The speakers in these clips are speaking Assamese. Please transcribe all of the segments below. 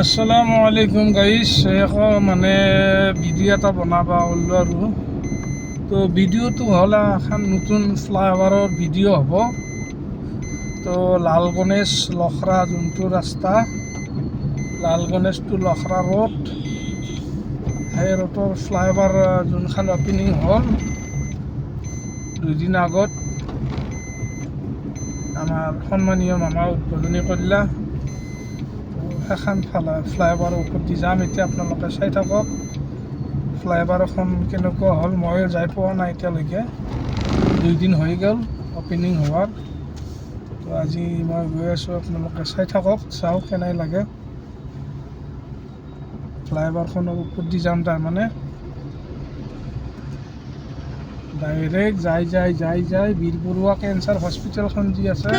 আসসালামু আলাইকুম গাইছ মানে ভিডিঅ' এটা বনাবা ওলো আৰু তো ভিডিঅ'টো হ'ল এখন নতুন ফ্লাইঅভাৰৰ ভিডিঅ' হ'ব। তো লাল গণেশ লখৰা যোনটো ৰাস্তা, লাল গণেশ টু লখৰা ৰোড, সেই ৰোডৰ ফ্লাইঅভাৰ যোনখন অপেনিং হ'ল দুদিন আগত আমাৰ সন্মানীয় মামা উদ্বোধনী কৰিলা। সেইখন ফ্লাইঅভাৰৰ ওপৰত দি যাম। এতিয়া আপোনালোকে চাই থাকক ফ্লাইঅভাৰখন কেনেকুৱা হ'ল। ময়ো যাই পোৱা নাই এতিয়ালৈকে, 2 দিন হৈ গ'ল অপেনিং হোৱাৰ। তো আজি মই গৈ আছোঁ, আপোনালোকে চাই থাকক, চাওক কেনে লাগে। ফ্লাইঅভাৰখনৰ ওপৰত দি যাম, তাৰমানে ডাইৰেক্ট যাই বীৰ বৰুৱা কেঞ্চাৰ হস্পিটেলখন যি আছে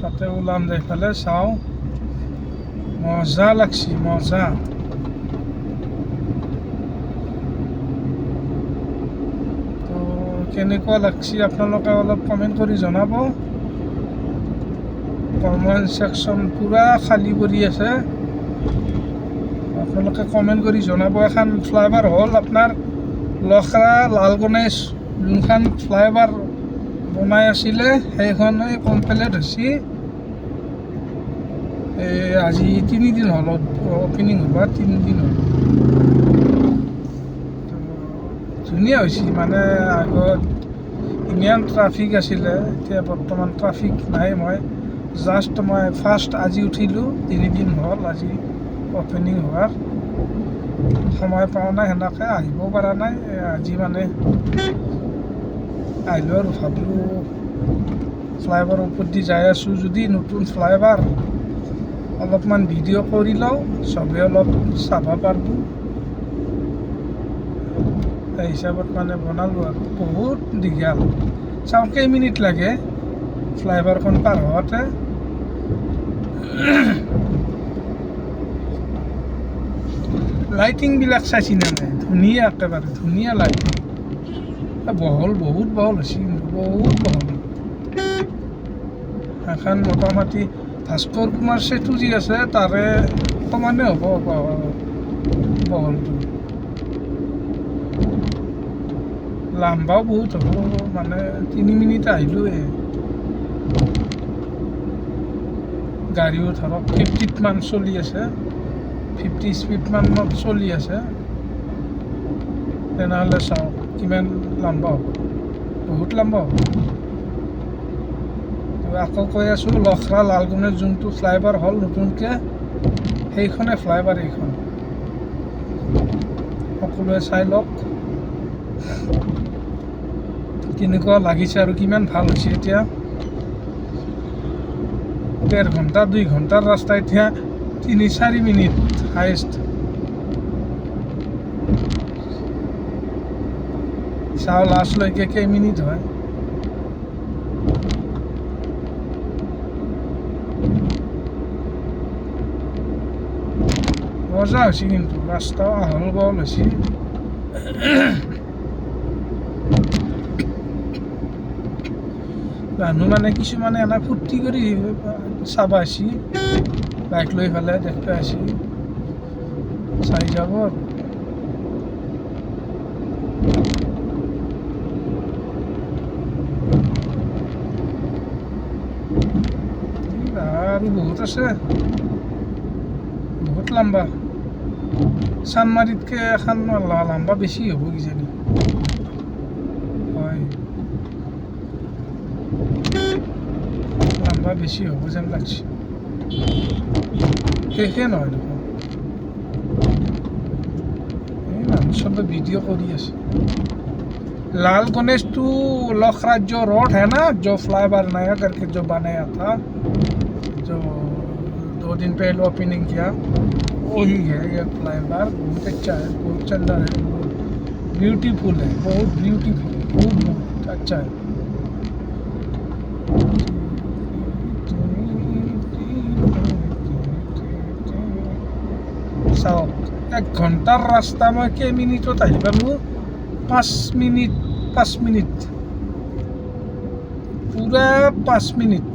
তাতে ওলাম, যাই পেলাই চাওঁ। মজা লাগছি, মজা। তো কেনেকুৱা লাগছি আপোনালোকে অলপ কমেণ্ট কৰি জনাব। কমেণ্ট ছেকশ্যন পূৰা খালী কৰি আছে, আপোনালোকে কমেণ্ট কৰি জনাব। এখন ফ্লাইঅভাৰ হ'ল আপোনাৰ লখৰা লাল গণেশ, যোনখন ফ্লাইঅভাৰ বনাই আছিলে সেইখনে কমপ্লিট হৈছে। আজি 3 দিন হ'ল অপেনিং হ'ব, 3 দিন হ'ল। ধুনীয়া হৈছে, মানে আগত ইমান ট্ৰাফিক আছিলে, এতিয়া বৰ্তমান ট্ৰাফিক নাই। মই ফাৰ্ষ্ট আজি উঠিলোঁ, 3 দিন হ'ল আজি অপেনিং হোৱাৰ। সময় পোৱা নাই, সেনেকৈ আহিব পৰা নাই। আজি মানে আহিলোঁ আৰু ভাবিলোঁ ফ্লাইঅভাৰৰ ওপৰত দি যাই আছোঁ যদি নতুন ফ্লাইঅভাৰ, অলপমান ভিডিঅ' কৰি লওঁ, চবেই অলপ চাব পাৰিব। সেই হিচাপত মানে বনালোঁ আৰু। বহুত দীঘল, চাওঁ কেইমিনিট লাগে ফ্লাইঅভাৰখন পাৰ হোৱাতে। লাইটিংবিলাক চাইছিনে নাই? ধুনীয়া, একেবাৰে ধুনীয়া লাইটিং। বহল, বহুত বহল হৈছে, কিন্তু বহুত বহল। এখন মোটামুটি ভাস্কৰ কুমাৰ সেতু যি আছে তাৰে সমানে হ'ব বহলটো। লাম্বাও বহুত হ'ব, মানে 3 মিনিট আহিলোঁৱে। গাড়ীও ধৰক 50 মান চলি আছে, 50 স্পীড মানত চলি আছে। তেনেহ'লে চাওক কিমান লম্বা হ'ব, বহুত লম্বা হ'ব। আকৌ কৈ আছোঁ, লখৰা লাল গণেশ যোনটো ফ্লাইঅভাৰ হ'ল নতুনকৈ, সেইখনে ফ্লাইঅভাৰ এইখন। সকলোৱে চাই লওক কেনেকুৱা লাগিছে আৰু কিমান ভাল হৈছে। এতিয়া 1.5 ঘণ্টা 2 ঘণ্টাৰ ৰাস্তা এতিয়া 3-4 মিনিট হায়েষ্ট। চাওঁ লাষ্টলৈকে কেইমিনিট হয়। মজা হৈছে, কিন্তু ৰাস্তাও আহল বহল হৈছে। মানুহ মানে কিছুমানে এনে ফূৰ্তি কৰি চাব আহিছে, বাইক লৈ পেলাই দেখবা আহিছে, চাই যাব আৰু। আৰু বহুত আছে, বহুত লম্বা। চানমাৰীতকৈ এখন লম্বা বেছি হ'ব কিজানি। হয়, লম্বা বেছি হ'ব যেন লাগছে। শেষে নহয় দেখোন। এই মানুহ চবে ভিডিঅ' কৰি আছে। लाल गणेश टू लखरा जो रोड है ना, जो फ्लाईओवर नया करके जो बनाया था, जो 2 दिन पहले ओपनिंग किया, वही है ये फ्लाईओवर। बहुत अच्छा है, बहुत सुंदर है, ब्यूटीफुल है, बहुत ब्यूटीफुल, बहुत अच्छा है। চাওক 1 ঘণ্টাৰ ৰাস্তা মই কেইমিনিটত আহি পালোঁ? 5 মিনিট, 5 মিনিট, পূৰা 5 মিনিট।